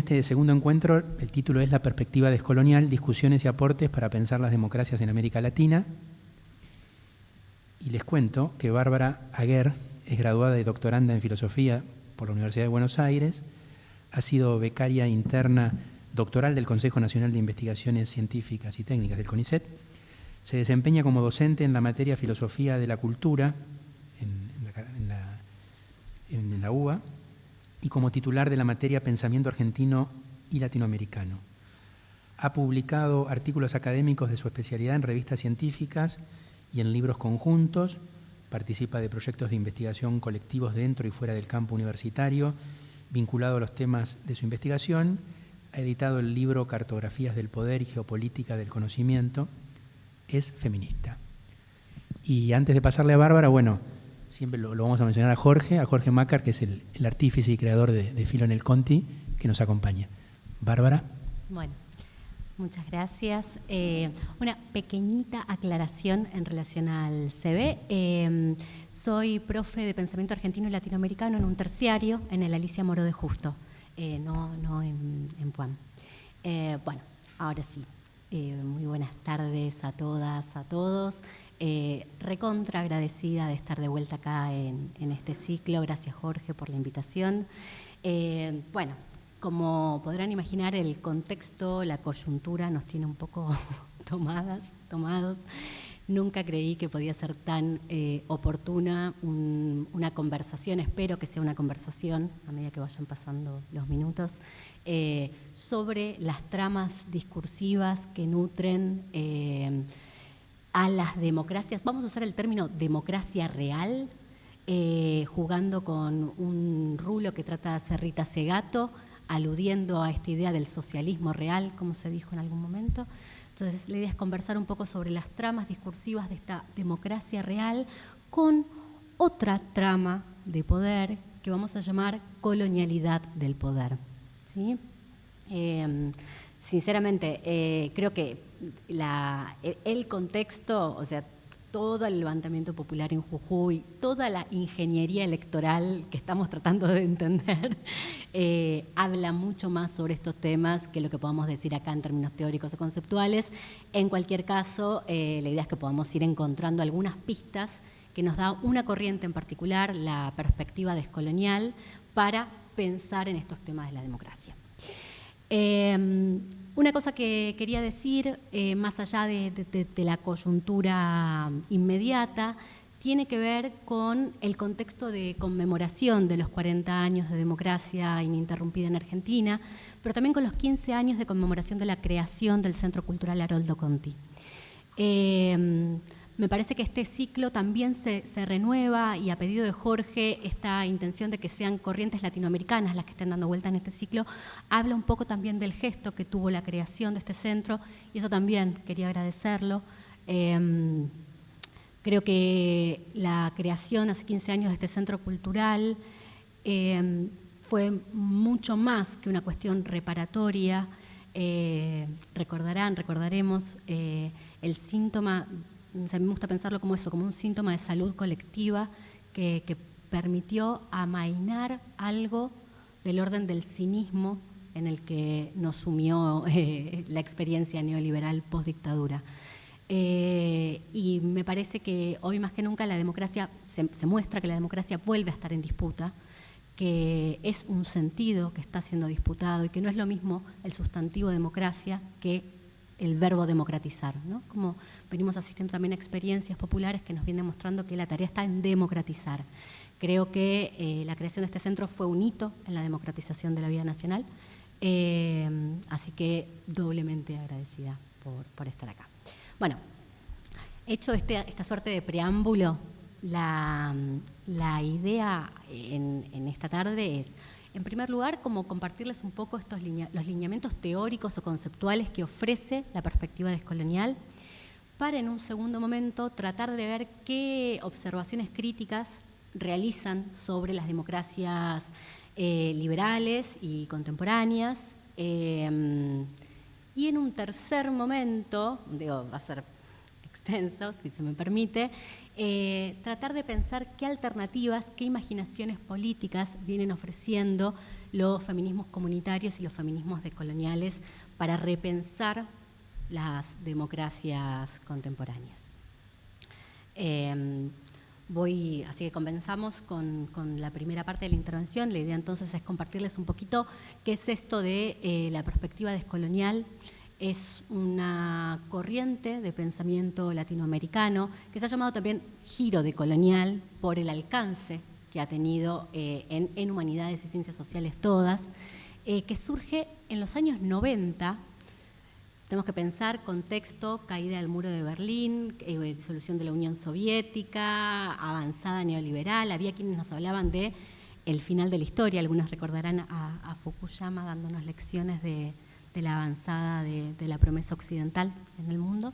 este segundo encuentro, el título es La perspectiva descolonial, discusiones y aportes para pensar las democracias en América Latina. Y les cuento que Bárbara Aguer es graduada y doctoranda en filosofía por la Universidad de Buenos Aires, ha sido becaria interna doctoral del Consejo Nacional de Investigaciones Científicas y Técnicas del CONICET, se desempeña como docente en la materia Filosofía de la Cultura en la UBA y como titular de la materia Pensamiento Argentino y Latinoamericano. Ha publicado artículos académicos de su especialidad en revistas científicas y en libros conjuntos, participa de proyectos de investigación colectivos dentro y fuera del campo universitario, vinculado a los temas de su investigación, ha editado el libro Cartografías del Poder y Geopolítica del Conocimiento, es feminista. Y antes de pasarle a Bárbara, bueno, siempre lo vamos a mencionar a Jorge Mácar, que es el artífice y creador de Filo en el Conti, que nos acompaña. Bárbara. Bueno, muchas gracias. Una pequeñita aclaración en relación al CV. Soy profe de Pensamiento Argentino y Latinoamericano en un terciario en el Alicia Moro de Justo, no en PUAM. Bueno, ahora sí. Muy buenas tardes a todas, a todos. Recontra agradecida de estar de vuelta acá en este ciclo. Gracias, Jorge, por la invitación. Bueno, como podrán imaginar, el contexto, la coyuntura nos tiene un poco tomados. Nunca creí que podía ser tan oportuna una conversación, espero que sea una conversación a medida que vayan pasando los minutos, sobre las tramas discursivas que nutren a las democracias. Vamos a usar el término democracia real, jugando con un rulo que trata de hacer Rita Segato, aludiendo a esta idea del socialismo real, como se dijo en algún momento. Entonces, la idea es conversar un poco sobre las tramas discursivas de esta democracia real con otra trama de poder que vamos a llamar colonialidad del poder, ¿sí? Sinceramente, creo que el contexto, o sea, todo el levantamiento popular en Jujuy, toda la ingeniería electoral que estamos tratando de entender, habla mucho más sobre estos temas que lo que podamos decir acá en términos teóricos o conceptuales. En cualquier caso, la idea es que podamos ir encontrando algunas pistas que nos da una corriente en particular, la perspectiva descolonial, para pensar en estos temas de la democracia. Una cosa que quería decir, más allá de la coyuntura inmediata, tiene que ver con el contexto de conmemoración de los 40 años de democracia ininterrumpida en Argentina, pero también con los 15 años de conmemoración de la creación del Centro Cultural Haroldo Conti. Me parece que este ciclo también se renueva, y a pedido de Jorge, esta intención de que sean corrientes latinoamericanas las que estén dando vuelta en este ciclo, habla un poco también del gesto que tuvo la creación de este centro, y eso también quería agradecerlo. Creo que la creación hace 15 años de este centro cultural fue mucho más que una cuestión reparatoria. Recordaremos el síntoma. O sea, a mí me gusta pensarlo como eso, como un síntoma de salud colectiva que permitió amainar algo del orden del cinismo en el que nos sumió la experiencia neoliberal postdictadura. Y me parece que hoy más que nunca la democracia, se muestra que la democracia vuelve a estar en disputa, que es un sentido que está siendo disputado y que no es lo mismo el sustantivo democracia que el verbo democratizar, ¿no? Como venimos asistiendo también a experiencias populares que nos vienen demostrando que la tarea está en democratizar. Creo que la creación de este centro fue un hito en la democratización de la vida nacional, así que doblemente agradecida por estar acá. Bueno, hecho esta suerte de preámbulo, la idea en esta tarde es, en primer lugar, como compartirles un poco los lineamientos teóricos o conceptuales que ofrece la perspectiva descolonial, para en un segundo momento tratar de ver qué observaciones críticas realizan sobre las democracias liberales y contemporáneas. Y en un tercer momento, va a ser extenso, si se me permite, tratar de pensar qué alternativas, qué imaginaciones políticas vienen ofreciendo los feminismos comunitarios y los feminismos decoloniales para repensar las democracias contemporáneas. Así que comenzamos con la primera parte de la intervención. La idea entonces es compartirles un poquito qué es esto de la perspectiva descolonial. Es una corriente de pensamiento latinoamericano que se ha llamado también giro decolonial por el alcance que ha tenido en humanidades y ciencias sociales todas, que surge en los años 90. Tenemos que pensar contexto, caída del muro de Berlín, disolución de la Unión Soviética, avanzada neoliberal. Había quienes nos hablaban de el final de la historia. Algunos recordarán a Fukuyama dándonos lecciones de la avanzada de la promesa occidental en el mundo.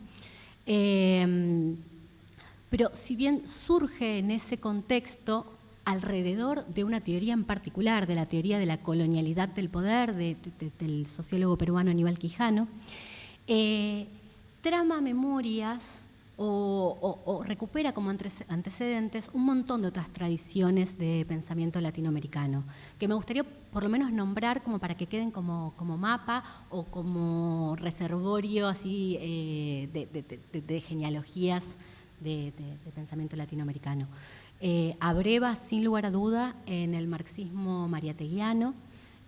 Pero si bien surge en ese contexto alrededor de una teoría en particular, de la teoría de la colonialidad del poder, del sociólogo peruano Aníbal Quijano, trama memorias o recupera como antecedentes un montón de otras tradiciones de pensamiento latinoamericano, que me gustaría por lo menos nombrar como para que queden como mapa o como reservorio así de genealogías de pensamiento latinoamericano. Abreva, sin lugar a duda, en el marxismo mariateguiano.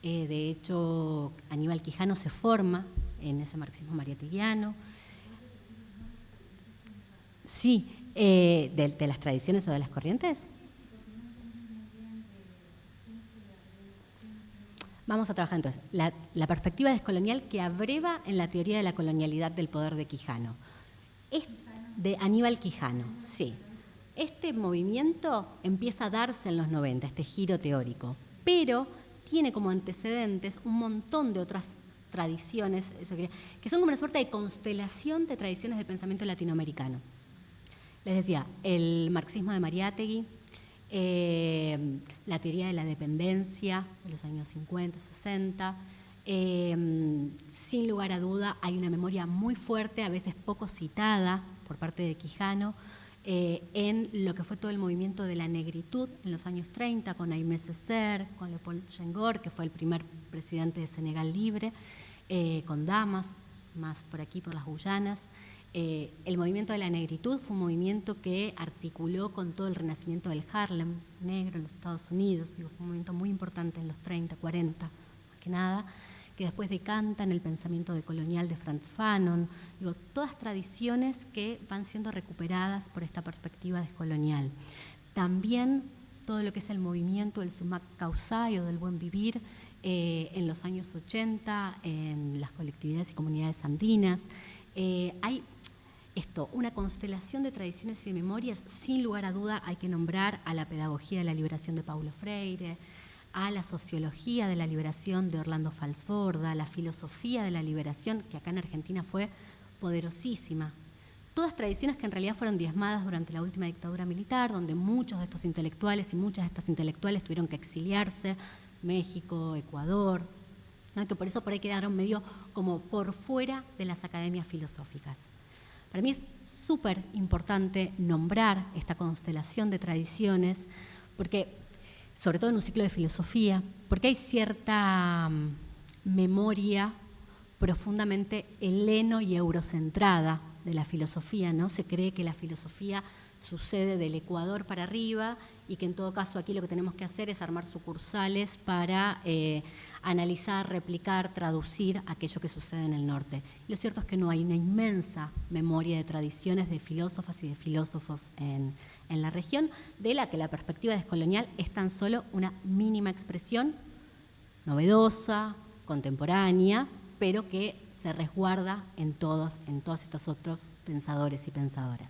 De hecho, Aníbal Quijano se forma en ese marxismo mariateguiano. Sí, de las tradiciones o de las corrientes. Vamos a trabajar entonces. La perspectiva descolonial que abreva en la teoría de la colonialidad del poder de Quijano. Es de Aníbal Quijano, sí. Este movimiento empieza a darse en los 90, este giro teórico, pero tiene como antecedentes un montón de otras tradiciones, que son como una suerte de constelación de tradiciones de pensamiento latinoamericano. Les decía, el marxismo de Mariátegui, la teoría de la dependencia de los años 50, 60. Sin lugar a duda, hay una memoria muy fuerte, a veces poco citada por parte de Quijano, en lo que fue todo el movimiento de la negritud en los años 30, con Aimé Césaire, con Leopold Senghor, que fue el primer presidente de Senegal libre, con Damas, más por aquí, por las Guyanas. El movimiento de la negritud fue un movimiento que articuló con todo el renacimiento del Harlem negro en los Estados Unidos. Fue un movimiento muy importante en los 30, 40, más que nada, que después decanta en el pensamiento decolonial de Frantz Fanon. Todas tradiciones que van siendo recuperadas por esta perspectiva descolonial. También todo lo que es el movimiento del sumac causai o del buen vivir en los años 80, en las colectividades y comunidades andinas. Hay una constelación de tradiciones y de memorias. Sin lugar a duda hay que nombrar a la pedagogía de la liberación de Paulo Freire, a la sociología de la liberación de Orlando Falsborda, a la filosofía de la liberación, que acá en Argentina fue poderosísima. Todas tradiciones que en realidad fueron diezmadas durante la última dictadura militar, donde muchos de estos intelectuales y muchas de estas intelectuales tuvieron que exiliarse, México, Ecuador, ¿no? Que por eso por ahí quedaron medio como por fuera de las academias filosóficas. Para mí es súper importante nombrar esta constelación de tradiciones, porque, sobre todo en un ciclo de filosofía, porque hay cierta memoria profundamente heleno y eurocentrada de la filosofía, ¿no? Se cree que la filosofía sucede del Ecuador para arriba y que en todo caso aquí lo que tenemos que hacer es armar sucursales para analizar, replicar, traducir aquello que sucede en el norte. Y lo cierto es que no, hay una inmensa memoria de tradiciones de filósofas y de filósofos en la región, de la que la perspectiva descolonial es tan solo una mínima expresión, novedosa, contemporánea, pero que se resguarda en todos estos otros pensadores y pensadoras.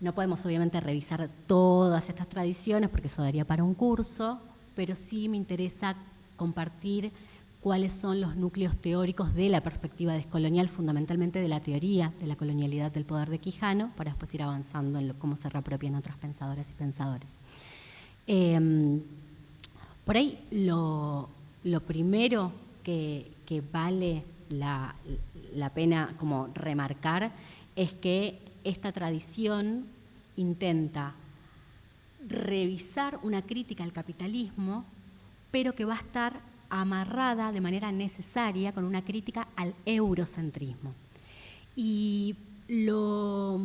No podemos obviamente revisar todas estas tradiciones porque eso daría para un curso, pero sí me interesa compartir cuáles son los núcleos teóricos de la perspectiva descolonial, fundamentalmente de la teoría de la colonialidad del poder de Quijano, para después ir avanzando en cómo se reapropian otras pensadoras y pensadores. Por ahí lo primero que vale la pena como remarcar es que esta tradición intenta revisar una crítica al capitalismo, pero que va a estar amarrada de manera necesaria con una crítica al eurocentrismo. Y lo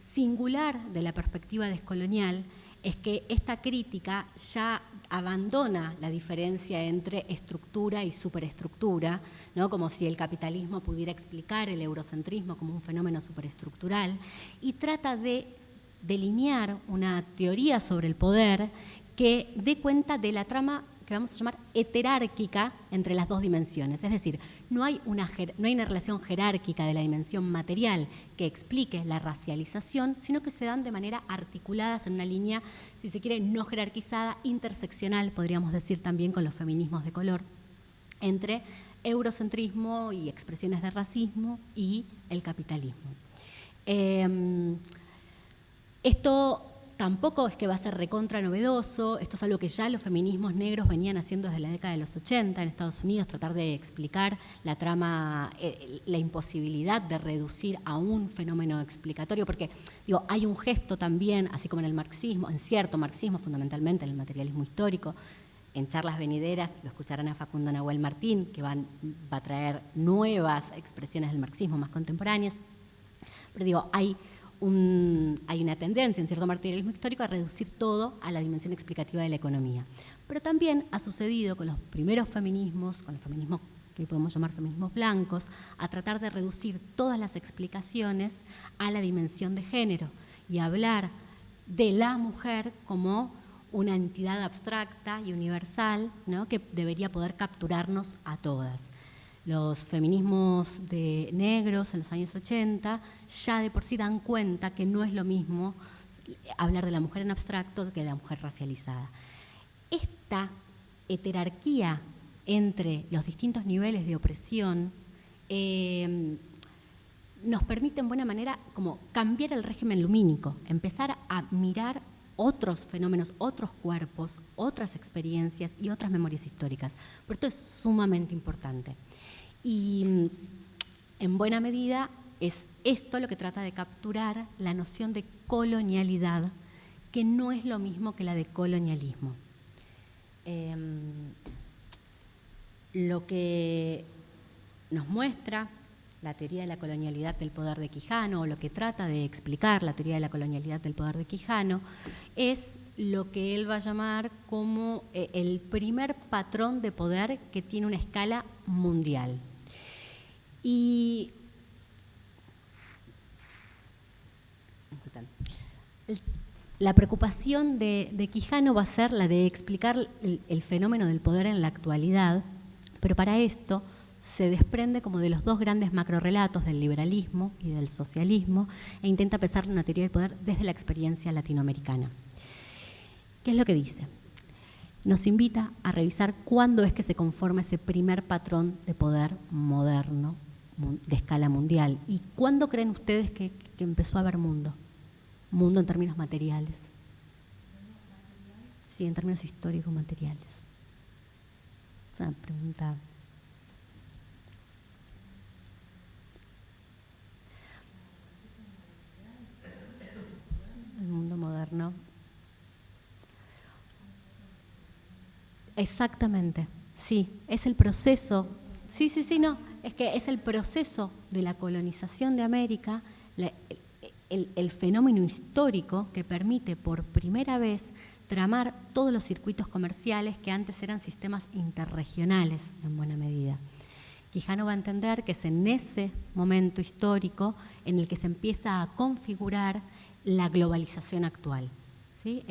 singular de la perspectiva descolonial es que esta crítica ya abandona la diferencia entre estructura y superestructura, ¿no? Como si el capitalismo pudiera explicar el eurocentrismo como un fenómeno superestructural, y trata de delinear una teoría sobre el poder que dé cuenta de la trama que vamos a llamar heterárquica entre las dos dimensiones. Es decir, no hay una relación jerárquica de la dimensión material que explique la racialización, sino que se dan de manera articuladas en una línea, si se quiere, no jerarquizada, interseccional, podríamos decir también con los feminismos de color, entre eurocentrismo y expresiones de racismo y el capitalismo. Esto tampoco es que va a ser recontra novedoso, esto es algo que ya los feminismos negros venían haciendo desde la década de los 80 en Estados Unidos, tratar de explicar la trama, la imposibilidad de reducir a un fenómeno explicatorio, porque digo, hay un gesto también, así como en el marxismo, en cierto marxismo fundamentalmente, en el materialismo histórico. En charlas venideras lo escucharán a Facundo Nahuel Martín, que va a traer nuevas expresiones del marxismo más contemporáneas, pero digo, hay una tendencia en cierto materialismo histórico a reducir todo a la dimensión explicativa de la economía. Pero también ha sucedido con los primeros feminismos, con los feminismos que hoy podemos llamar feminismos blancos, a tratar de reducir todas las explicaciones a la dimensión de género y hablar de la mujer como una entidad abstracta y universal, ¿no? Que debería poder capturarnos a todas. Los feminismos de negros en los años 80 ya de por sí dan cuenta que no es lo mismo hablar de la mujer en abstracto que de la mujer racializada. Esta heterarquía entre los distintos niveles de opresión nos permite en buena manera como cambiar el régimen lumínico, empezar a mirar otros fenómenos, otros cuerpos, otras experiencias y otras memorias históricas. Por esto es sumamente importante. Y en buena medida es esto lo que trata de capturar la noción de colonialidad, que no es lo mismo que la de colonialismo. Lo que nos muestra la teoría de la colonialidad del poder de Quijano, o lo que trata de explicar la teoría de la colonialidad del poder de Quijano, es lo que él va a llamar como el primer patrón de poder que tiene una escala mundial. Y la preocupación de Quijano va a ser la de explicar el fenómeno del poder en la actualidad, pero para esto se desprende como de los dos grandes macrorrelatos del liberalismo y del socialismo e intenta pensar una teoría del poder desde la experiencia latinoamericana. ¿Qué es lo que dice? Nos invita a revisar cuándo es que se conforma ese primer patrón de poder moderno de escala mundial. ¿Y cuándo creen ustedes que empezó a haber mundo? Mundo en términos materiales. Sí, en términos históricos materiales. Es una pregunta. El mundo moderno. Exactamente, sí, es el proceso, no, es que es el proceso de la colonización de América, el fenómeno histórico que permite por primera vez tramar todos los circuitos comerciales que antes eran sistemas interregionales en buena medida. Quijano va a entender que es en ese momento histórico en el que se empieza a configurar la globalización actual, ¿sí?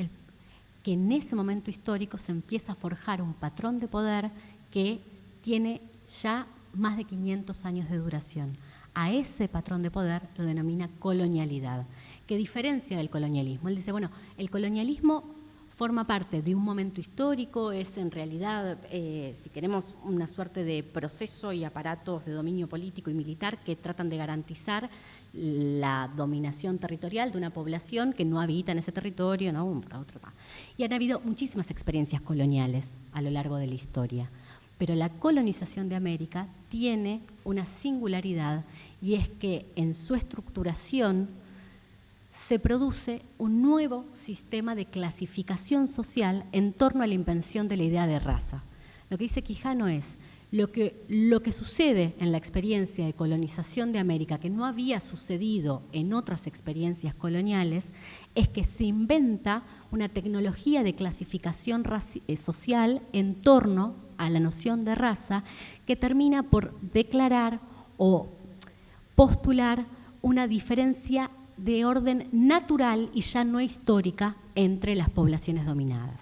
Que en ese momento histórico se empieza a forjar un patrón de poder que tiene ya más de 500 años de duración. A ese patrón de poder lo denomina colonialidad, que diferencia del colonialismo. Él dice, bueno, el colonialismo forma parte de un momento histórico, es en realidad, si queremos, una suerte de proceso y aparatos de dominio político y militar que tratan de garantizar la dominación territorial de una población que no habita en ese territorio, ¿no? Y han habido muchísimas experiencias coloniales a lo largo de la historia, pero la colonización de América tiene una singularidad y es que en su estructuración se produce un nuevo sistema de clasificación social en torno a la invención de la idea de raza. Lo que dice Quijano es, lo que sucede en la experiencia de colonización de América, que no había sucedido en otras experiencias coloniales, es que se inventa una tecnología de clasificación social en torno a la noción de raza que termina por declarar o postular una diferencia de orden natural y ya no histórica entre las poblaciones dominadas.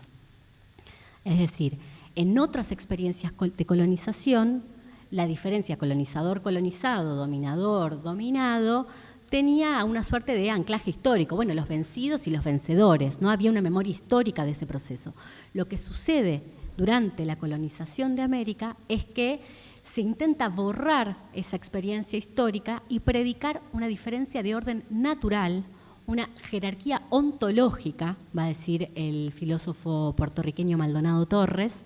Es decir, en otras experiencias de colonización, la diferencia colonizador-colonizado, dominador-dominado, tenía una suerte de anclaje histórico. Bueno, los vencidos y los vencedores, no había una memoria histórica de ese proceso. Lo que sucede durante la colonización de América es que se intenta borrar esa experiencia histórica y predicar una diferencia de orden natural, una jerarquía ontológica, va a decir el filósofo puertorriqueño Maldonado Torres,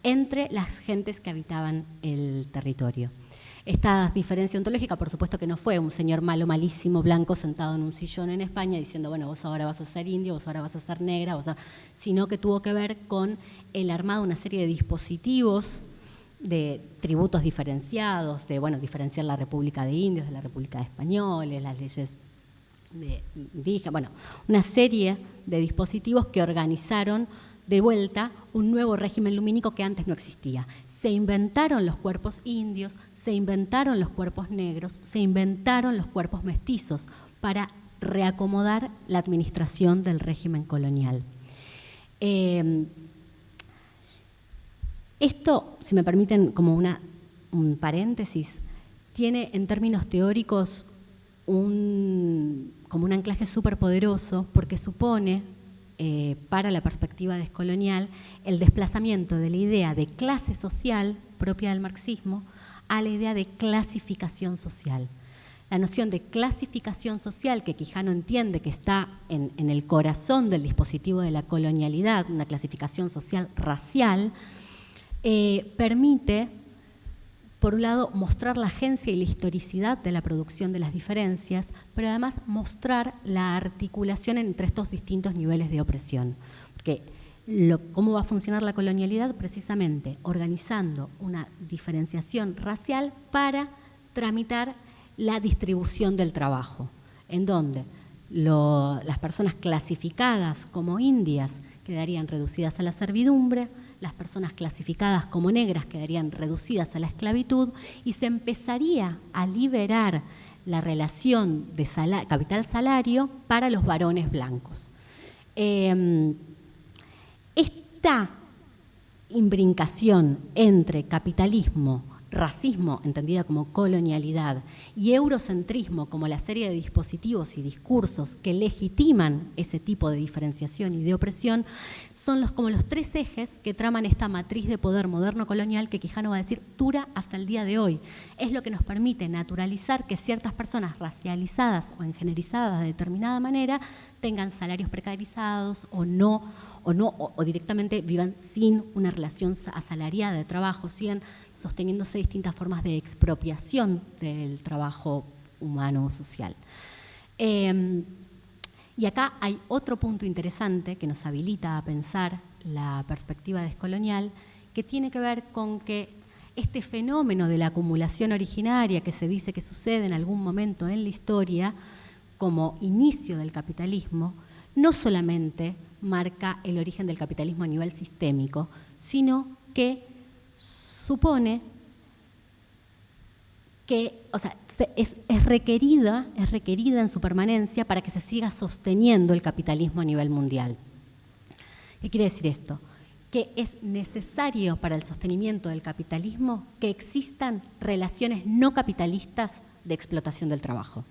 entre las gentes que habitaban el territorio. Esta diferencia ontológica, por supuesto que no fue un señor malo, malísimo, blanco, sentado en un sillón en España diciendo, bueno, vos ahora vas a ser indio, vos ahora vas a ser negra, sino que tuvo que ver con el armado de una serie de dispositivos de tributos diferenciados, de, bueno, diferenciar la República de Indios de la República de Españoles, las leyes de indígenas, bueno, una serie de dispositivos que organizaron de vuelta un nuevo régimen lumínico que antes no existía. Se inventaron los cuerpos indios, se inventaron los cuerpos negros, se inventaron los cuerpos mestizos para reacomodar la administración del régimen colonial. Esto, si me permiten como un paréntesis, tiene en términos teóricos como un anclaje súper poderoso porque supone para la perspectiva descolonial el desplazamiento de la idea de clase social propia del marxismo a la idea de clasificación social. La noción de clasificación social que Quijano entiende que está en el corazón del dispositivo de la colonialidad, una clasificación social racial, permite, por un lado, mostrar la agencia y la historicidad de la producción de las diferencias, pero además mostrar la articulación entre estos distintos niveles de opresión. Porque ¿cómo va a funcionar la colonialidad? Precisamente organizando una diferenciación racial para tramitar la distribución del trabajo, en donde las personas clasificadas como indias quedarían reducidas a la servidumbre, las personas clasificadas como negras quedarían reducidas a la esclavitud y se empezaría a liberar la relación de capital-salario para los varones blancos. Esta imbrincación entre capitalismo, racismo, entendida como colonialidad, y eurocentrismo como la serie de dispositivos y discursos que legitiman ese tipo de diferenciación y de opresión, son como los tres ejes que traman esta matriz de poder moderno colonial que Quijano va a decir dura hasta el día de hoy. Es lo que nos permite naturalizar que ciertas personas racializadas o engenerizadas de determinada manera tengan salarios precarizados o directamente vivan sin una relación asalariada de trabajo, sigan sosteniéndose distintas formas de expropiación del trabajo humano o social. Y acá hay otro punto interesante que nos habilita a pensar la perspectiva descolonial, que tiene que ver con que este fenómeno de la acumulación originaria que se dice que sucede en algún momento en la historia como inicio del capitalismo, no solamente marca el origen del capitalismo a nivel sistémico, sino que supone que, es requerida en su permanencia para que se siga sosteniendo el capitalismo a nivel mundial. ¿Qué quiere decir esto? Que es necesario para el sostenimiento del capitalismo que existan relaciones no capitalistas de explotación del trabajo.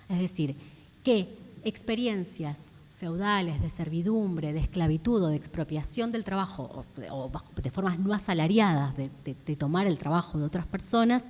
Es decir, que experiencias feudales, de servidumbre, de esclavitud o de expropiación del trabajo o de formas no asalariadas de tomar el trabajo de otras personas,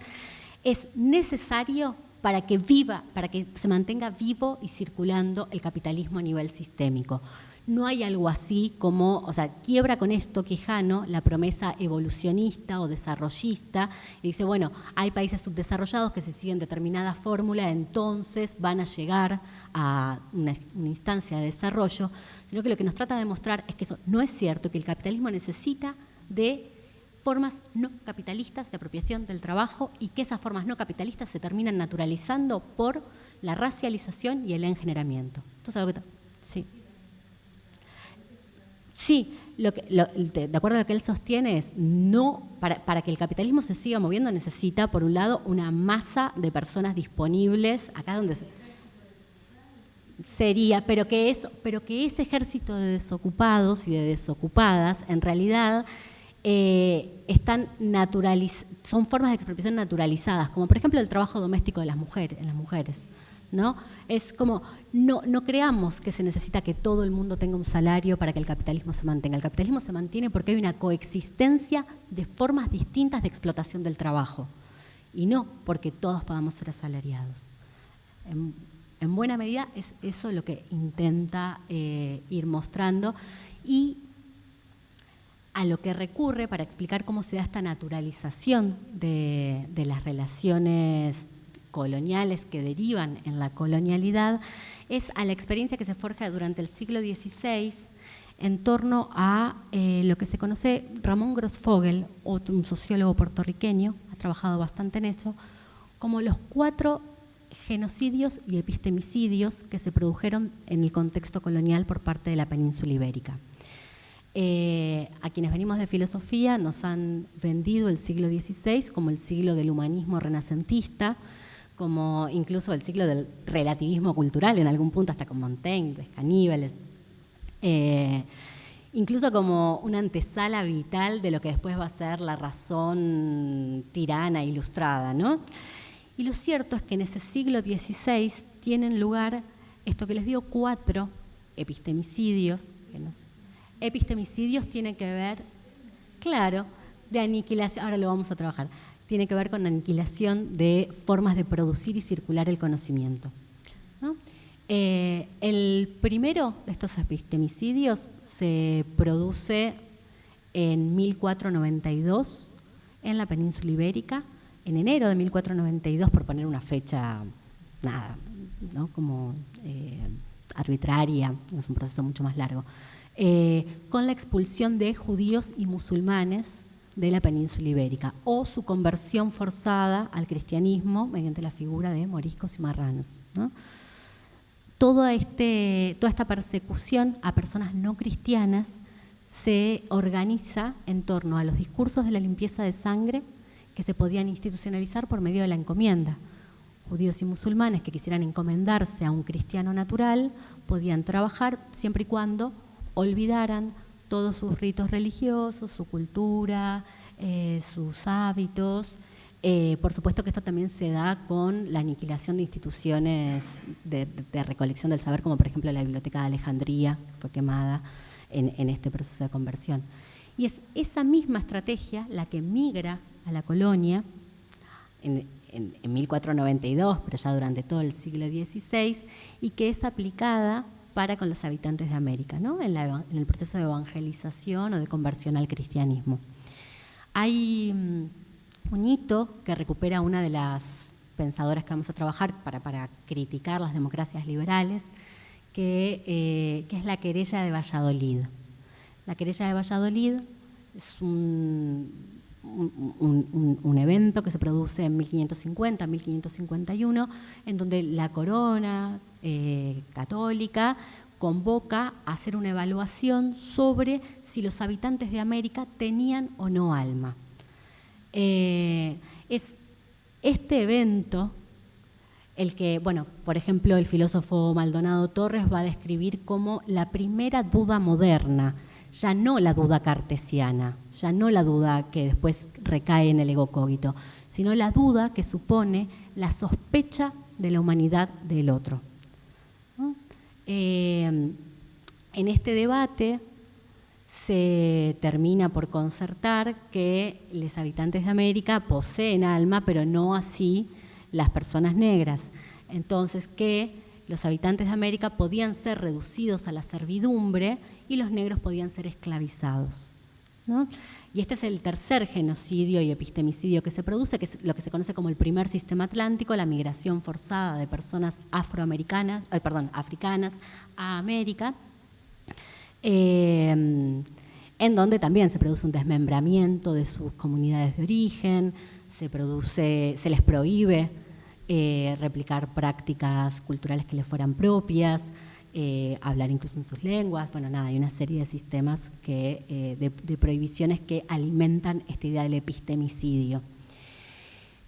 es necesario para que se mantenga vivo y circulando el capitalismo a nivel sistémico. no hay algo así como, o sea, quiebra con esto Quijano la promesa evolucionista o desarrollista y dice, bueno, hay países subdesarrollados que si siguen determinada fórmula, entonces van a llegar a una instancia de desarrollo, sino que lo que nos trata de mostrar es que eso no es cierto, que el capitalismo necesita de formas no capitalistas de apropiación del trabajo y que esas formas no capitalistas se terminan naturalizando por la racialización y el engenderamiento. Entonces, algo que sí. Sí, de acuerdo a lo que él sostiene es, no, para que el capitalismo se siga moviendo necesita, por un lado, una masa de personas disponibles, acá donde sería, pero que ese ejército de desocupados y de desocupadas, en realidad, son formas de expropiación naturalizadas, como por ejemplo el trabajo doméstico de las mujeres. ¿No? Es como, no creamos que se necesita que todo el mundo tenga un salario para que el capitalismo se mantenga. El capitalismo se mantiene porque hay una coexistencia de formas distintas de explotación del trabajo y no porque todos podamos ser asalariados. En buena medida es eso lo que intenta ir mostrando y a lo que recurre para explicar cómo se da esta naturalización de las relaciones coloniales que derivan en la colonialidad, es a la experiencia que se forja durante el siglo XVI en torno a lo que se conoce Ramón Grossfogel, un sociólogo puertorriqueño, ha trabajado bastante en eso, como los 4 genocidios y epistemicidios que se produjeron en el contexto colonial por parte de la península ibérica. A quienes venimos de filosofía nos han vendido el siglo XVI como el siglo del humanismo renacentista, como incluso el siglo del relativismo cultural, en algún punto hasta con Montaigne, Caníbales, incluso como una antesala vital de lo que después va a ser la razón tirana, ilustrada, ¿no? Y lo cierto es que en ese siglo XVI tienen lugar, esto que les digo, 4 epistemicidios. Epistemicidios tienen que ver, claro, de aniquilación, ahora lo vamos a trabajar, tiene que ver con la aniquilación de formas de producir y circular el conocimiento, ¿no? El primero de estos epistemicidios se produce en 1492 en la península ibérica, en enero de 1492, por poner una fecha, nada, ¿no? Como arbitraria, es un proceso mucho más largo, con la expulsión de judíos y musulmanes de la península ibérica o su conversión forzada al cristianismo mediante la figura de moriscos y marranos, ¿no? Toda esta persecución a personas no cristianas se organiza en torno a los discursos de la limpieza de sangre que se podían institucionalizar por medio de la encomienda. Judíos y musulmanes que quisieran encomendarse a un cristiano natural podían trabajar siempre y cuando olvidaran todos sus ritos religiosos, su cultura, sus hábitos. Por supuesto que esto también se da con la aniquilación de instituciones de recolección del saber, como por ejemplo la Biblioteca de Alejandría, que fue quemada en este proceso de conversión. Y es esa misma estrategia la que migra a la colonia en 1492, pero ya durante todo el siglo XVI, y que es aplicada para con los habitantes de América, ¿no? en el proceso de evangelización o de conversión al cristianismo. Hay un hito que recupera una de las pensadoras que vamos a trabajar para criticar las democracias liberales, que es la querella de Valladolid. La querella de Valladolid es un evento que se produce en 1550, 1551, en donde la corona católica convoca a hacer una evaluación sobre si los habitantes de América tenían o no alma. Es este evento el que, bueno, por ejemplo, el filósofo Maldonado Torres va a describir como la primera duda moderna, ya no la duda cartesiana, ya no la duda que después recae en el ego cogito, sino la duda que supone la sospecha de la humanidad del otro, ¿no? En este debate se termina por concertar que los habitantes de América poseen alma, pero no así las personas negras. Entonces, que los habitantes de América podían ser reducidos a la servidumbre y los negros podían ser esclavizados, ¿no? Y este es el tercer genocidio y epistemicidio que se produce, que es lo que se conoce como el primer sistema atlántico, la migración forzada de personas africanas a América, en donde también se produce un desmembramiento de sus comunidades de origen, se les prohíbe replicar prácticas culturales que les fueran propias, hablar incluso en sus lenguas, bueno, nada, hay una serie de sistemas de prohibiciones que alimentan esta idea del epistemicidio.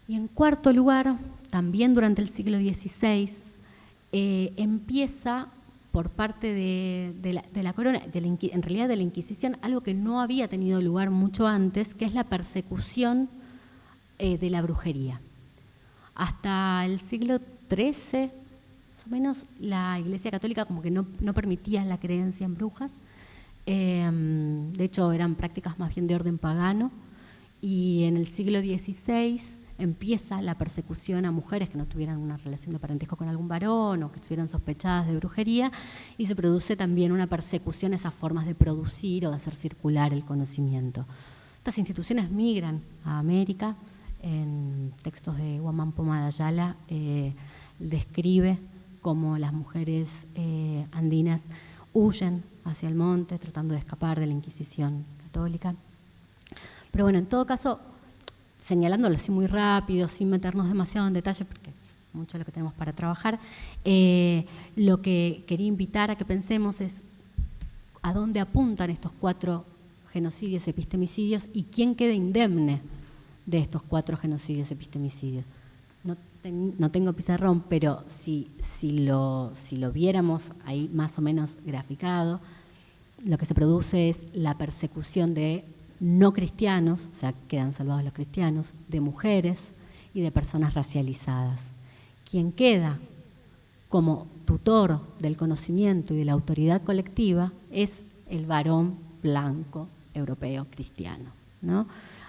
Y en cuarto lugar, también durante el siglo XVI, empieza por parte de la corona, en realidad de la Inquisición, algo que no había tenido lugar mucho antes, que es la persecución de la brujería. Hasta el siglo XIII, más o menos, la Iglesia Católica como que no permitía la creencia en brujas. De hecho, eran prácticas más bien de orden pagano. Y en el siglo XVI empieza la persecución a mujeres que no tuvieran una relación de parentesco con algún varón o que estuvieran sospechadas de brujería, y se produce también una persecución a esas formas de producir o de hacer circular el conocimiento. Estas instituciones migran a América. En textos de Guamán Poma de Ayala describe cómo las mujeres andinas huyen hacia el monte tratando de escapar de la Inquisición católica. Pero bueno, en todo caso, señalándolo así muy rápido, sin meternos demasiado en detalle, porque es mucho lo que tenemos para trabajar, lo que quería invitar a que pensemos es a dónde apuntan estos 4 genocidios, epistemicidios, y quién queda indemne de estos 4 genocidios, epistemicidios. No tengo pizarrón, pero si lo viéramos ahí más o menos graficado, lo que se produce es la persecución de no cristianos, o sea, quedan salvados los cristianos, de mujeres y de personas racializadas. Quien queda como tutor del conocimiento y de la autoridad colectiva es el varón blanco europeo cristiano, ¿no?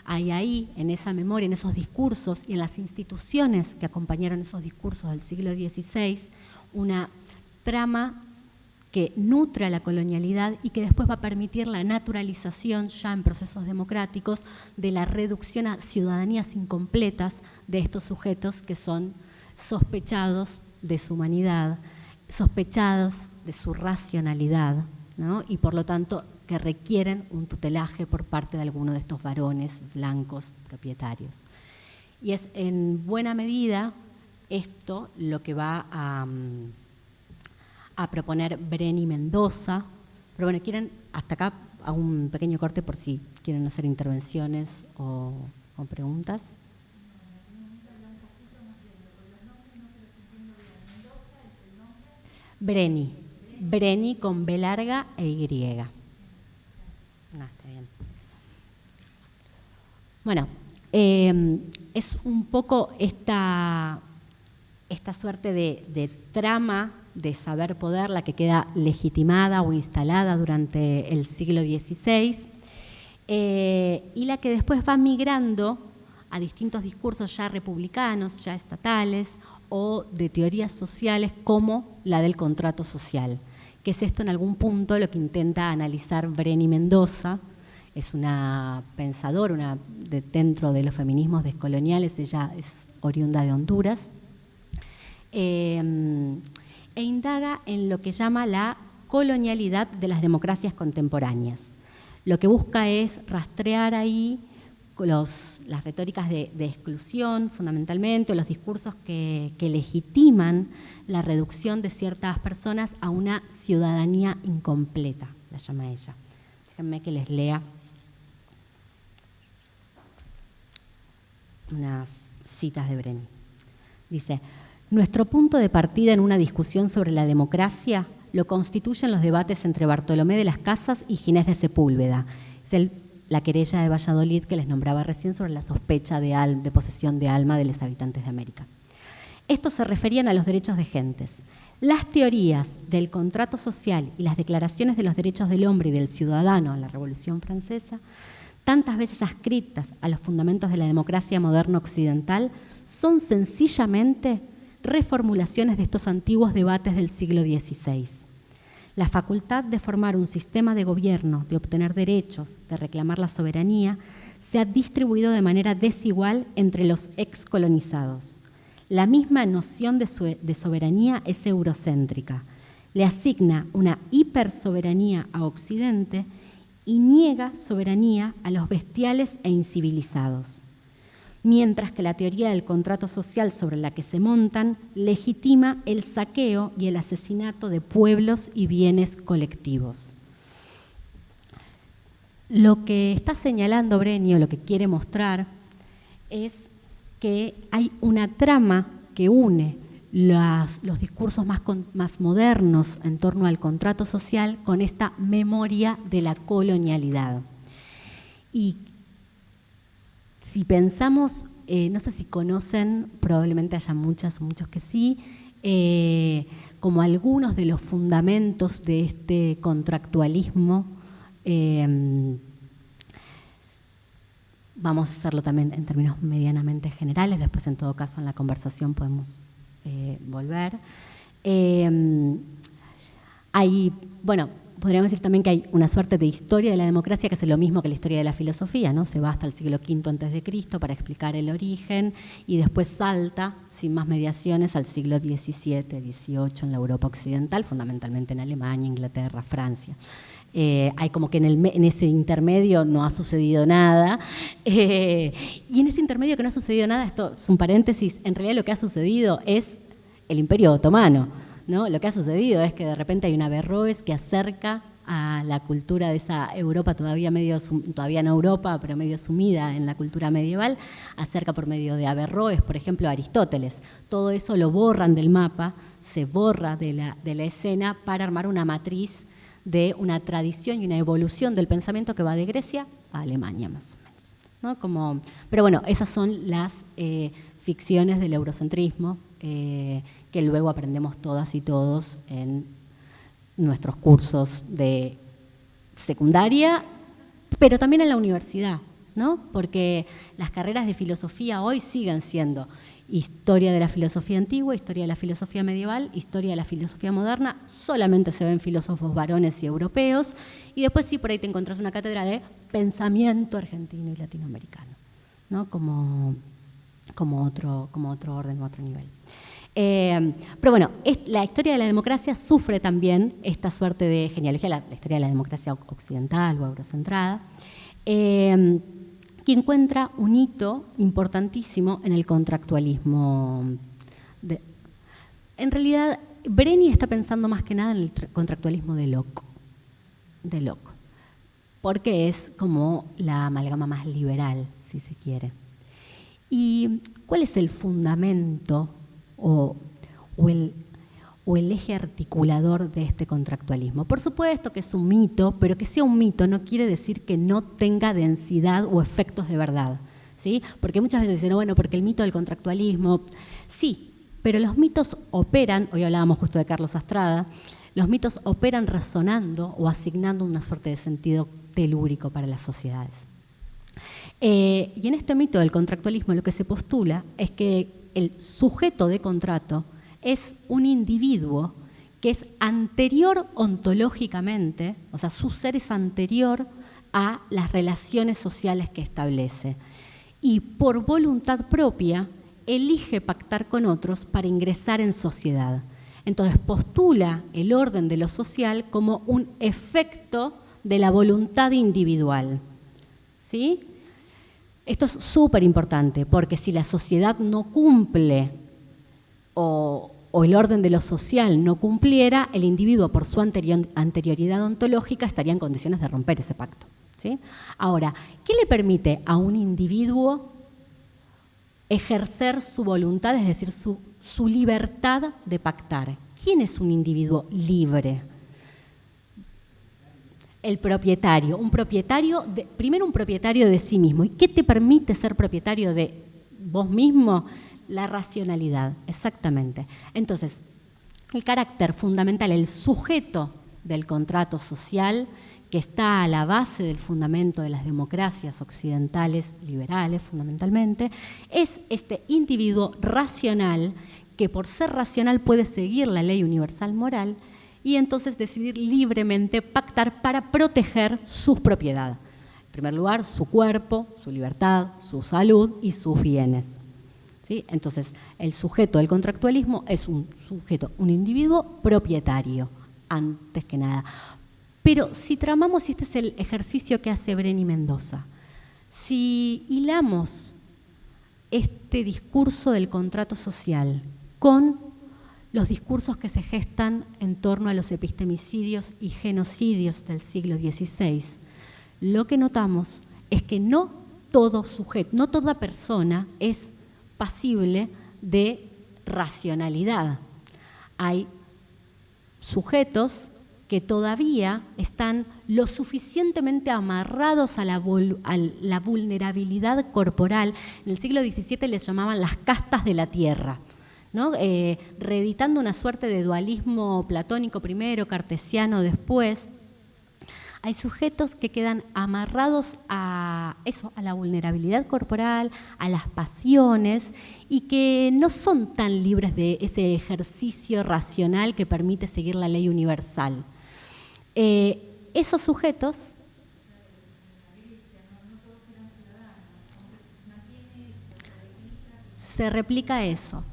Hay ahí, en esa memoria, en esos discursos y en las instituciones que acompañaron esos discursos del siglo XVI, una trama que nutre a la colonialidad y que después va a permitir la naturalización ya en procesos democráticos de la reducción a ciudadanías incompletas de estos sujetos que son sospechados de su humanidad, sospechados de su racionalidad, ¿no? Y por lo tanto que requieren un tutelaje por parte de alguno de estos varones blancos propietarios. Y es en buena medida esto lo que va a proponer Brenny Mendoza. Pero bueno, quieren, hasta acá hago un pequeño corte por si quieren hacer intervenciones o preguntas. Brenny con B larga e Y. Está bien. Bueno, es un poco esta suerte de trama de saber poder la que queda legitimada o instalada durante el siglo XVI y la que después va migrando a distintos discursos ya republicanos, ya estatales o de teorías sociales como la del contrato social, que es esto en algún punto lo que intenta analizar Brenny Mendoza. Es una pensadora dentro de los feminismos descoloniales, ella es oriunda de Honduras, e indaga en lo que llama la colonialidad de las democracias contemporáneas. Lo que busca es rastrear ahí las retóricas de exclusión, fundamentalmente, o los discursos que legitiman la reducción de ciertas personas a una ciudadanía incompleta, la llama ella. Déjenme que les lea unas citas de Brenny. Dice: nuestro punto de partida en una discusión sobre la democracia lo constituyen los debates entre Bartolomé de las Casas y Ginés de Sepúlveda. Es la querella de Valladolid que les nombraba recién sobre la sospecha de posesión de alma de los habitantes de América. Estos se referían a los derechos de gentes. Las teorías del contrato social y las declaraciones de los derechos del hombre y del ciudadano en la Revolución Francesa, tantas veces adscritas a los fundamentos de la democracia moderna occidental, son sencillamente reformulaciones de estos antiguos debates del siglo XVI. La facultad de formar un sistema de gobierno, de obtener derechos, de reclamar la soberanía, se ha distribuido de manera desigual entre los excolonizados. La misma noción de soberanía es eurocéntrica. Le asigna una hipersoberanía a Occidente y niega soberanía a los bestiales e incivilizados. Mientras que la teoría del contrato social sobre la que se montan legitima el saqueo y el asesinato de pueblos y bienes colectivos. Lo que está señalando Breñi, o lo que quiere mostrar, es que hay una trama que une los discursos más modernos en torno al contrato social con esta memoria de la colonialidad. Y si pensamos, no sé si conocen, probablemente haya muchos que sí, como algunos de los fundamentos de este contractualismo. Vamos a hacerlo también en términos medianamente generales, después en todo caso en la conversación podemos volver. Podríamos decir también que hay una suerte de historia de la democracia que es lo mismo que la historia de la filosofía, ¿no? Se va hasta el siglo V a.C. para explicar el origen y después salta, sin más mediaciones, al siglo XVII, XVIII en la Europa occidental, fundamentalmente en Alemania, Inglaterra, Francia. Hay como que en ese intermedio no ha sucedido nada. Y en ese intermedio que no ha sucedido nada, esto es un paréntesis, en realidad lo que ha sucedido es el Imperio Otomano, ¿no? Lo que ha sucedido es que de repente hay una Averroes que acerca a la cultura de esa Europa todavía no Europa, pero medio sumida en la cultura medieval, acerca por medio de Averroes, por ejemplo, a Aristóteles. Todo eso lo borran del mapa, se borra de la escena para armar una matriz de una tradición y una evolución del pensamiento que va de Grecia a Alemania, más o menos, ¿no? Pero bueno, esas son las ficciones del eurocentrismo que luego aprendemos todas y todos en nuestros cursos de secundaria, pero también en la universidad, ¿no? Porque las carreras de filosofía hoy siguen siendo historia de la filosofía antigua, historia de la filosofía medieval, historia de la filosofía moderna, solamente se ven filósofos varones y europeos, y después sí por ahí te encontrás una cátedra de pensamiento argentino y latinoamericano, ¿no? como otro orden, otro nivel. Pero bueno, la historia de la democracia sufre también esta suerte de genealogía, la historia de la democracia occidental o eurocentrada, que encuentra un hito importantísimo en el contractualismo. En realidad, Breñi está pensando más que nada en el contractualismo de Locke, porque es como la amalgama más liberal, si se quiere. ¿Y cuál es el fundamento o el eje articulador de este contractualismo? Por supuesto que es un mito, pero que sea un mito no quiere decir que no tenga densidad o efectos de verdad, ¿sí? Porque muchas veces dicen, bueno, porque el mito del contractualismo, sí, pero los mitos operan, hoy hablábamos justo de Carlos Astrada, los mitos operan razonando o asignando una suerte de sentido telúrico para las sociedades. Y en este mito del contractualismo lo que se postula es que el sujeto de contrato es un individuo que es anterior ontológicamente, o sea, su ser es anterior a las relaciones sociales que establece. Y por voluntad propia elige pactar con otros para ingresar en sociedad. Entonces postula el orden de lo social como un efecto de la voluntad individual, ¿sí? Esto es súper importante, porque si la sociedad no cumple o el orden de lo social no cumpliera, el individuo por su anterioridad ontológica estaría en condiciones de romper ese pacto, ¿sí? Ahora, ¿qué le permite a un individuo ejercer su voluntad, es decir, su libertad de pactar? ¿Quién es un individuo libre? El propietario, primero un propietario de sí mismo. ¿Y qué te permite ser propietario de vos mismo? La racionalidad, exactamente. Entonces, el carácter fundamental, el sujeto del contrato social, que está a la base del fundamento de las democracias occidentales liberales, fundamentalmente, es este individuo racional que por ser racional puede seguir la ley universal moral y entonces decidir libremente pactar para proteger sus propiedades. En primer lugar, su cuerpo, su libertad, su salud y sus bienes. ¿Sí? Entonces, el sujeto del contractualismo es un sujeto, un individuo propietario, antes que nada. Pero si tramamos, y este es el ejercicio que hace Brenny Mendoza, si hilamos este discurso del contrato social con los discursos que se gestan en torno a los epistemicidios y genocidios del siglo XVI, lo que notamos es que no todo sujeto, no toda persona es pasible de racionalidad. Hay sujetos que todavía están lo suficientemente amarrados a la vulnerabilidad corporal. En el siglo XVII les llamaban las castas de la tierra, ¿no? Reeditando una suerte de dualismo platónico primero, cartesiano después. Hay sujetos que quedan amarrados a eso, a la vulnerabilidad corporal, a las pasiones, y que no son tan libres de ese ejercicio racional que permite seguir la ley universal. Esos sujetos... Se replica eso.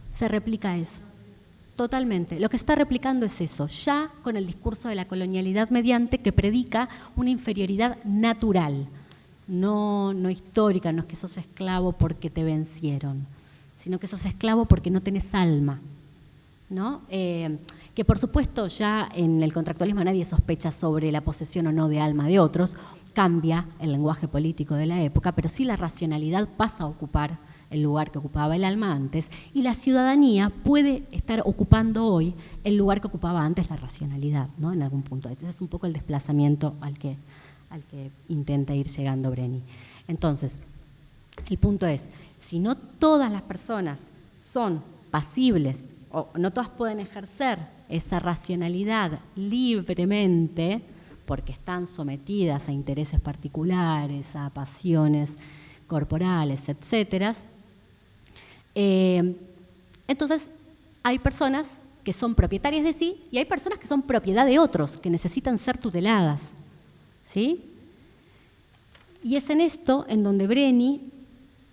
Totalmente. Lo que está replicando es eso, ya con el discurso de la colonialidad mediante que predica una inferioridad natural, no histórica, no es que sos esclavo porque te vencieron, sino que sos esclavo porque no tenés alma, ¿no? Que por supuesto ya en el contractualismo nadie sospecha sobre la posesión o no de alma de otros, cambia el lenguaje político de la época, pero sí la racionalidad pasa a ocupar el lugar que ocupaba el alma antes, y la ciudadanía puede estar ocupando hoy el lugar que ocupaba antes la racionalidad, ¿no? En algún punto. Ese es un poco el desplazamiento al que intenta ir llegando Brenny. Entonces, el punto es, si no todas las personas son pasibles, o no todas pueden ejercer esa racionalidad libremente, porque están sometidas a intereses particulares, a pasiones corporales, etcétera. Entonces, hay personas que son propietarias de sí y hay personas que son propiedad de otros, que necesitan ser tuteladas, ¿sí? Y es en esto en donde Brenny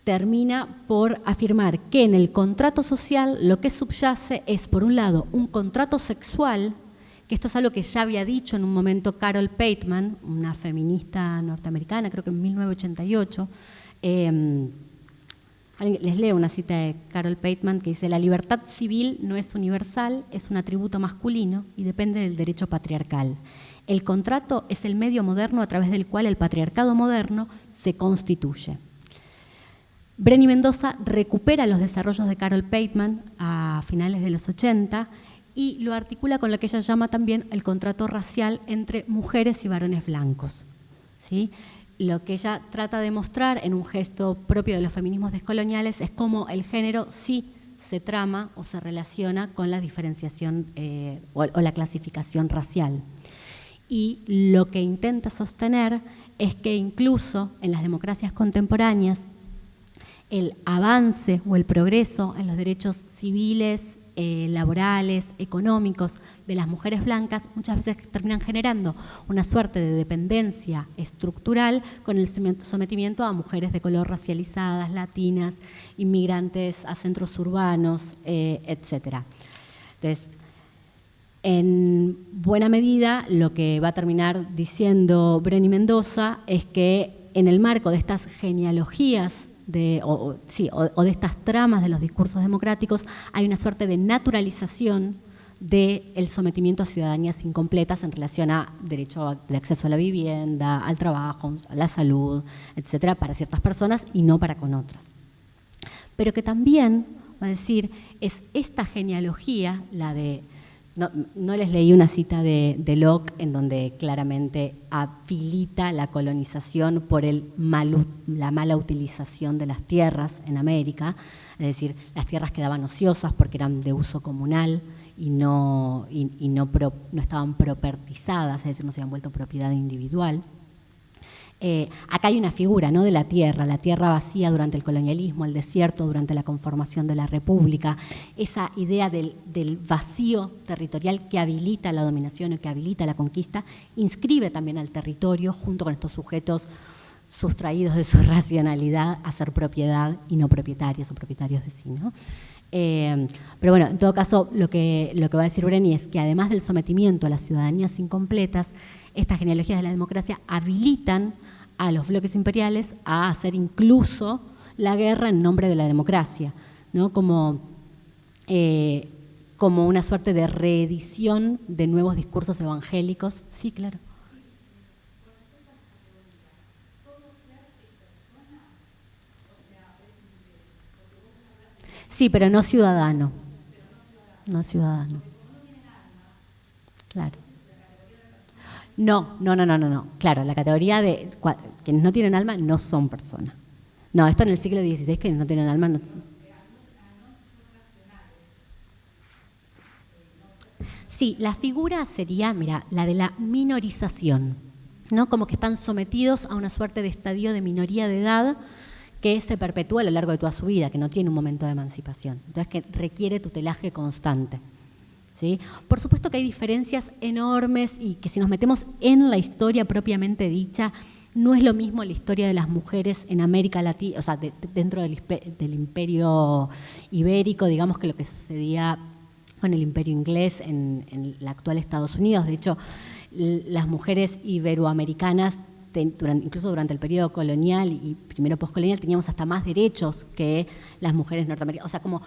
termina por afirmar que en el contrato social lo que subyace es, por un lado, un contrato sexual, que esto es algo que ya había dicho en un momento Carol Pateman, una feminista norteamericana, creo que en 1988, les leo una cita de Carol Pateman que dice: la libertad civil no es universal, es un atributo masculino y depende del derecho patriarcal. El contrato es el medio moderno a través del cual el patriarcado moderno se constituye. Brenny Mendoza recupera los desarrollos de Carol Pateman a finales de los 80 y lo articula con lo que ella llama también el contrato racial entre mujeres y varones blancos, ¿sí? Lo que ella trata de mostrar en un gesto propio de los feminismos descoloniales es cómo el género sí se trama o se relaciona con la diferenciación o la clasificación racial. Y lo que intenta sostener es que incluso en las democracias contemporáneas el avance o el progreso en los derechos civiles, laborales, económicos de las mujeres blancas muchas veces terminan generando una suerte de dependencia estructural con el sometimiento a mujeres de color racializadas, latinas, inmigrantes a centros urbanos, etc. Entonces, en buena medida, lo que va a terminar diciendo Brenny Mendoza es que en el marco de estas genealogías o de estas tramas de los discursos democráticos, hay una suerte de naturalización del sometimiento a ciudadanías incompletas en relación a derecho de acceso a la vivienda, al trabajo, a la salud, etcétera, para ciertas personas y no para con otras. Pero que también, va a decir, es esta genealogía, la de... No les leí una cita de Locke en donde claramente habilita la colonización por la mala utilización de las tierras en América, es decir, las tierras quedaban ociosas porque eran de uso comunal y no estaban propertizadas, es decir, no se habían vuelto propiedad individual. Acá hay una figura, ¿no?, de la tierra vacía durante el colonialismo, el desierto durante la conformación de la República, esa idea del vacío territorial que habilita la dominación o que habilita la conquista, inscribe también al territorio junto con estos sujetos sustraídos de su racionalidad a ser propiedad y no propietarios o propietarios de sí, ¿no? Pero bueno, en todo caso, lo que va a decir Brenny es que además del sometimiento a las ciudadanías incompletas, estas genealogías de la democracia habilitan a los bloques imperiales a hacer incluso la guerra en nombre de la democracia, ¿no? Como una suerte de reedición de nuevos discursos evangélicos. Sí, claro. Sí, pero no ciudadano. No ciudadano. Claro. No. Claro, la categoría de quienes no tienen alma no son personas. No, esto en el siglo XVI, quienes no tienen alma no. Sí, la figura sería, mira, la de la minorización, ¿no? Como que están sometidos a una suerte de estadio de minoría de edad que se perpetúa a lo largo de toda su vida, que no tiene un momento de emancipación. Entonces, que requiere tutelaje constante. ¿Sí? Por supuesto que hay diferencias enormes y que si nos metemos en la historia propiamente dicha, no es lo mismo la historia de las mujeres en América Latina, o sea, dentro del imperio ibérico, digamos, que lo que sucedía con el imperio inglés en el actual Estados Unidos. De hecho, las mujeres iberoamericanas, incluso durante el periodo colonial y primero postcolonial, teníamos hasta más derechos que las mujeres norteamericanas. O sea, como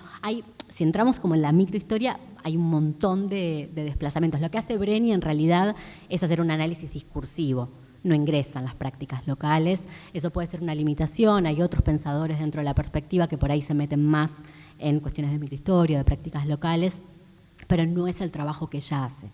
si entramos como en la microhistoria, hay un montón de desplazamientos. Lo que hace Brenny en realidad es hacer un análisis discursivo, no ingresa en las prácticas locales. Eso puede ser una limitación, hay otros pensadores dentro de la perspectiva que por ahí se meten más en cuestiones de microhistoria, de prácticas locales, pero no es el trabajo que ella hace.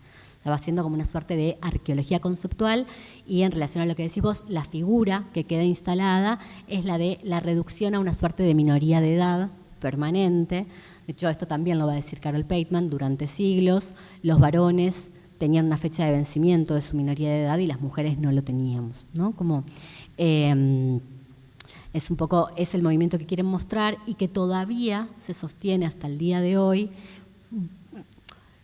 Va haciendo como una suerte de arqueología conceptual y en relación a lo que decís vos, la figura que queda instalada es la de la reducción a una suerte de minoría de edad permanente. De hecho, esto también lo va a decir Carol Pateman. Durante siglos los varones tenían una fecha de vencimiento de su minoría de edad y las mujeres no lo teníamos, ¿no? Como es un poco, es el movimiento que quieren mostrar y que todavía se sostiene hasta el día de hoy.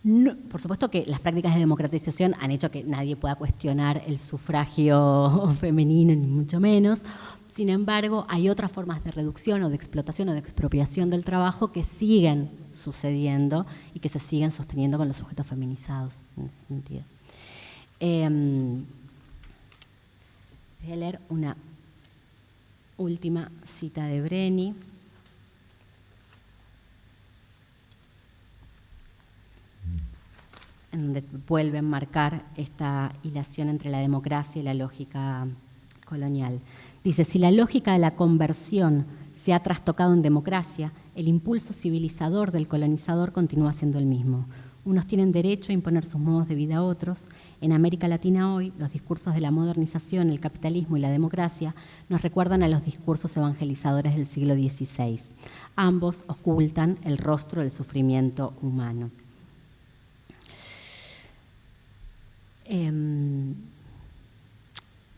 No, por supuesto que las prácticas de democratización han hecho que nadie pueda cuestionar el sufragio femenino, ni mucho menos. Sin embargo, hay otras formas de reducción o de explotación o de expropiación del trabajo que siguen sucediendo y que se siguen sosteniendo con los sujetos feminizados en ese sentido. Voy a leer una última cita de Brenny. En donde vuelve a enmarcar esta hilación entre la democracia y la lógica colonial. Dice, si la lógica de la conversión se ha trastocado en democracia, el impulso civilizador del colonizador continúa siendo el mismo. Unos tienen derecho a imponer sus modos de vida a otros. En América Latina hoy, los discursos de la modernización, el capitalismo y la democracia nos recuerdan a los discursos evangelizadores del siglo XVI. Ambos ocultan el rostro del sufrimiento humano.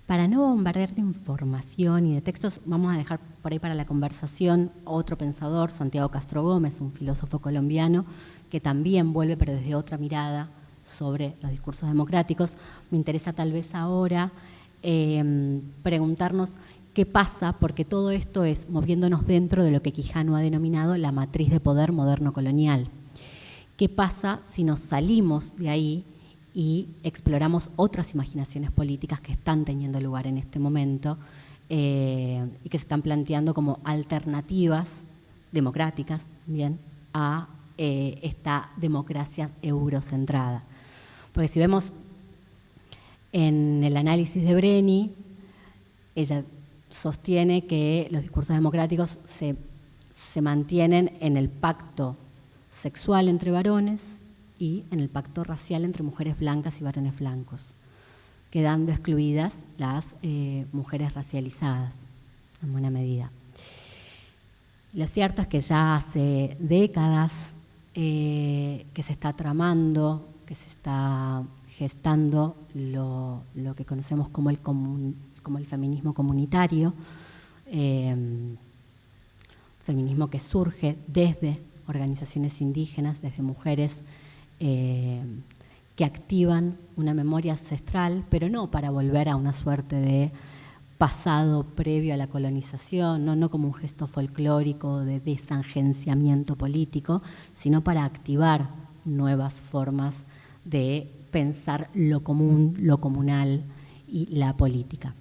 Para no bombardear de información y de textos, vamos a dejar por ahí para la conversación otro pensador, Santiago Castro Gómez, un filósofo colombiano, que también vuelve, pero desde otra mirada, sobre los discursos democráticos. Me interesa tal vez ahora preguntarnos qué pasa, porque todo esto es moviéndonos dentro de lo que Quijano ha denominado la matriz de poder moderno colonial. ¿Qué pasa si nos salimos de ahí y exploramos otras imaginaciones políticas que están teniendo lugar en este momento y que se están planteando como alternativas democráticas bien, a esta democracia eurocentrada? Porque si vemos en el análisis de Brenny, ella sostiene que los discursos democráticos se mantienen en el pacto sexual entre varones y en el pacto racial entre mujeres blancas y varones blancos, quedando excluidas las mujeres racializadas en buena medida. Lo cierto es que ya hace décadas que se está tramando, que se está gestando lo que conocemos como el como el feminismo comunitario, feminismo que surge desde organizaciones indígenas, desde mujeres que activan una memoria ancestral, pero no para volver a una suerte de pasado previo a la colonización, no como un gesto folclórico de desagenciamiento político, sino para activar nuevas formas de pensar lo común, lo comunal y la política.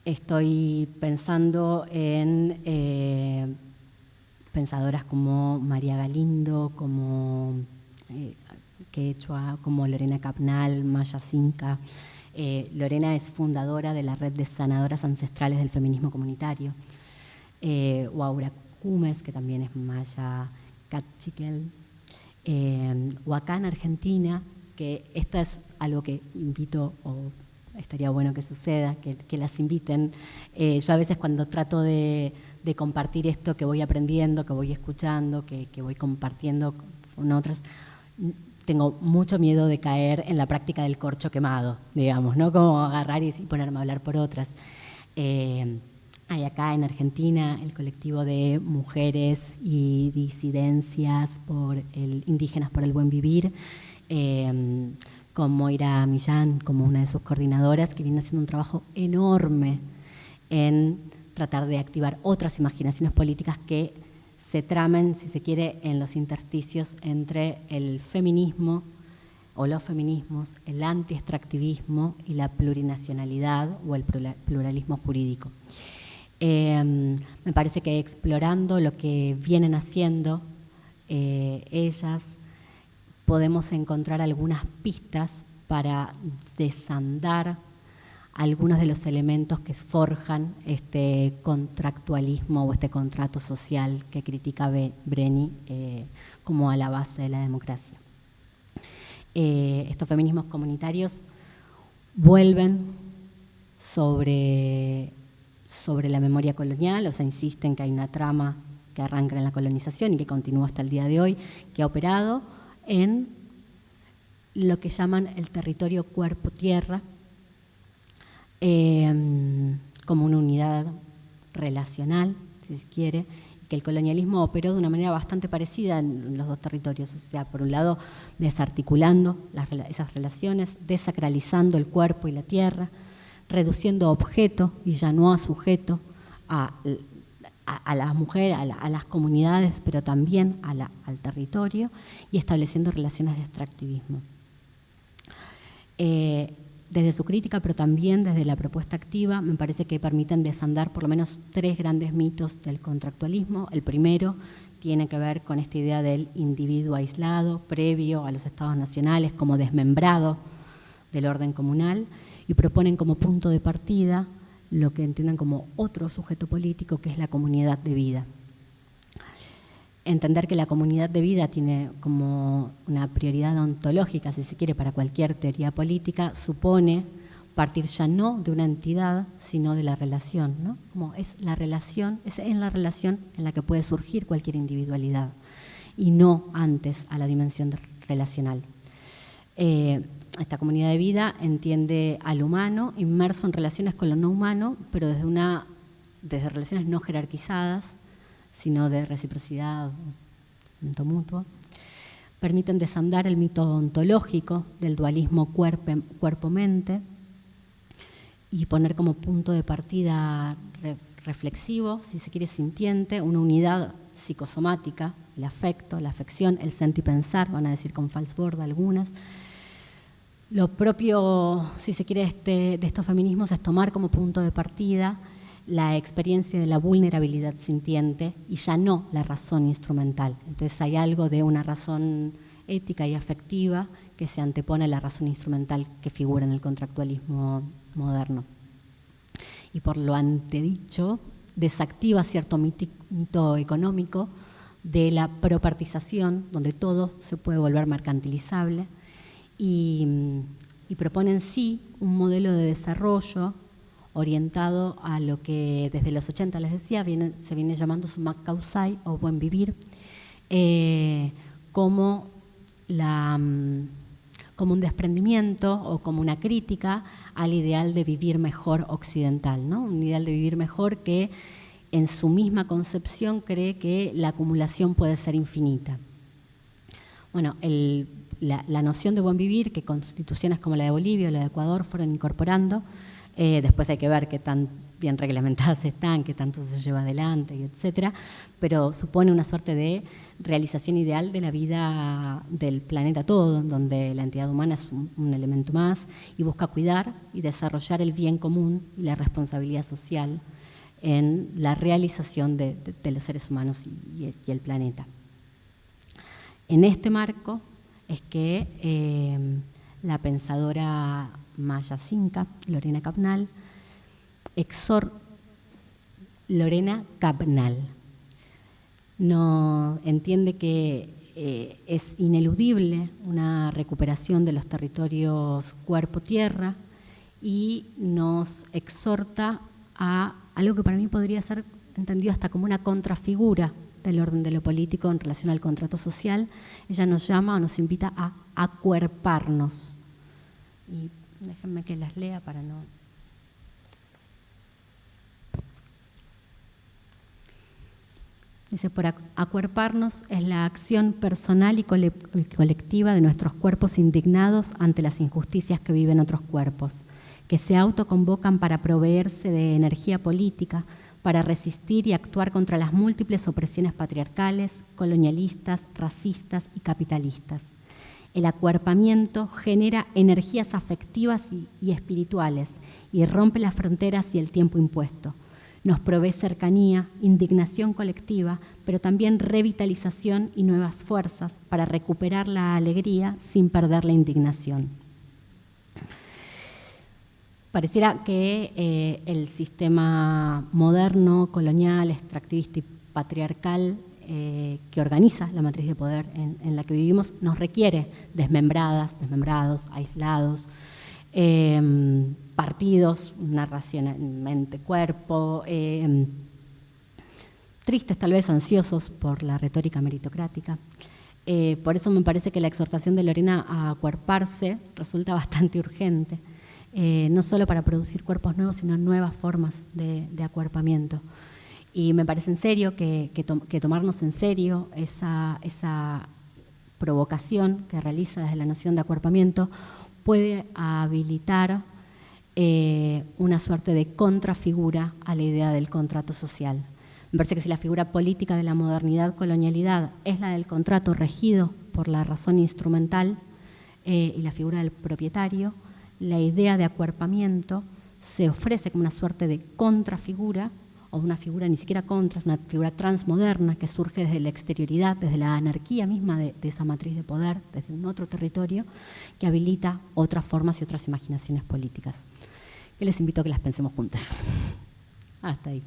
Estoy pensando en pensadoras como María Galindo, como Quechua, como Lorena Capnal, Maya Cinca. Lorena es fundadora de la Red de Sanadoras Ancestrales del Feminismo Comunitario. O Aura Cumes, que también es Maya Cachiquel. O acá en Argentina, que esto es algo que invito, o estaría bueno que suceda, que las inviten. Yo a veces cuando trato de compartir esto que voy aprendiendo, que voy escuchando, que voy compartiendo con otras, tengo mucho miedo de caer en la práctica del corcho quemado, digamos, ¿no? Como agarrar y ponerme a hablar por otras. Hay acá en Argentina el colectivo de mujeres y disidencias indígenas por el buen vivir, con Moira Millán como una de sus coordinadoras, que viene haciendo un trabajo enorme en tratar de activar otras imaginaciones políticas que se tramen, si se quiere, en los intersticios entre el feminismo o los feminismos, el anti-extractivismo y la plurinacionalidad o el pluralismo jurídico. Me parece que explorando lo que vienen haciendo ellas, podemos encontrar algunas pistas para desandar algunos de los elementos que forjan este contractualismo o este contrato social que critica Brenny como a la base de la democracia. Estos feminismos comunitarios vuelven sobre la memoria colonial, o sea, insisten que hay una trama que arranca en la colonización y que continúa hasta el día de hoy, que ha operado en lo que llaman el territorio cuerpo-tierra, como una unidad relacional, si se quiere, que el colonialismo operó de una manera bastante parecida en los dos territorios, o sea, por un lado desarticulando esas relaciones, desacralizando el cuerpo y la tierra, reduciendo objeto y ya no a sujeto a las mujeres, a las comunidades, pero también al territorio, y estableciendo relaciones de extractivismo. Desde su crítica, pero también desde la propuesta activa, me parece que permiten desandar por lo menos 3 grandes mitos del contractualismo. El primero tiene que ver con esta idea del individuo aislado, previo a los estados nacionales, como desmembrado del orden comunal, y proponen como punto de partida lo que entienden como otro sujeto político, que es la comunidad de vida. Entender que la comunidad de vida tiene como una prioridad ontológica, si se quiere, para cualquier teoría política, supone partir ya no de una entidad, sino de la relación, ¿no? Como es la relación, es en la relación en la que puede surgir cualquier individualidad, y no antes a la dimensión relacional. Esta comunidad de vida entiende al humano inmerso en relaciones con lo no humano, pero desde relaciones no jerarquizadas, sino de reciprocidad, mutuo. Permiten desandar el mito ontológico del dualismo cuerpo-mente y poner como punto de partida reflexivo, si se quiere sintiente, una unidad psicosomática, el afecto, la afección, el sentipensar, van a decir con Falsborda algunas. Lo propio, si se quiere, de estos feminismos es tomar como punto de partida la experiencia de la vulnerabilidad sintiente y ya no la razón instrumental. Entonces hay algo de una razón ética y afectiva que se antepone a la razón instrumental que figura en el contractualismo moderno. Y por lo antedicho, desactiva cierto mito económico de la propartización, donde todo se puede volver mercantilizable, y propone en sí un modelo de desarrollo orientado a lo que desde los 80, les decía, se viene llamando Sumak Kausai o buen vivir, como como un desprendimiento o como una crítica al ideal de vivir mejor occidental, ¿no? Un ideal de vivir mejor que en su misma concepción cree que la acumulación puede ser infinita. Bueno, la noción de buen vivir que constituciones como la de Bolivia o la de Ecuador fueron incorporando, después hay que ver qué tan bien reglamentadas están, qué tanto se lleva adelante, etcétera, pero supone una suerte de realización ideal de la vida del planeta todo, donde la entidad humana es un elemento más y busca cuidar y desarrollar el bien común y la responsabilidad social en la realización de los seres humanos y el planeta. En este marco es que la pensadora maya cinca, Lorena Cabnal, no entiende que es ineludible una recuperación de los territorios cuerpo-tierra y nos exhorta a algo que para mí podría ser entendido hasta como una contrafigura del orden de lo político en relación al contrato social. Ella nos llama o nos invita a acuerparnos. Y déjenme que las lea para no... Dice, por acuerparnos es la acción personal y colectiva de nuestros cuerpos indignados ante las injusticias que viven otros cuerpos, que se autoconvocan para proveerse de energía política, para resistir y actuar contra las múltiples opresiones patriarcales, colonialistas, racistas y capitalistas. El acuerpamiento genera energías afectivas y espirituales y rompe las fronteras y el tiempo impuesto. Nos provee cercanía, indignación colectiva, pero también revitalización y nuevas fuerzas para recuperar la alegría sin perder la indignación. Pareciera que el sistema moderno, colonial, extractivista y patriarcal que organiza la matriz de poder en la que vivimos nos requiere desmembradas, desmembrados, aislados, partidos, narración mente-cuerpo, tristes, tal vez ansiosos por la retórica meritocrática. Por eso me parece que la exhortación de Lorena a acuerparse resulta bastante urgente, no solo para producir cuerpos nuevos, sino nuevas formas de acuerpamiento. Y me parece en serio que tomarnos en serio esa provocación que realiza desde la noción de acuerpamiento puede habilitar una suerte de contrafigura a la idea del contrato social. Me parece que si la figura política de la modernidad-colonialidad es la del contrato regido por la razón instrumental y la figura del propietario, la idea de acuerpamiento se ofrece como una suerte de contrafigura, o una figura ni siquiera contra, es una figura transmoderna que surge desde la exterioridad, desde la anarquía misma de esa matriz de poder, desde un otro territorio, que habilita otras formas y otras imaginaciones políticas. Yo les invito a que las pensemos juntas. Hasta ahí.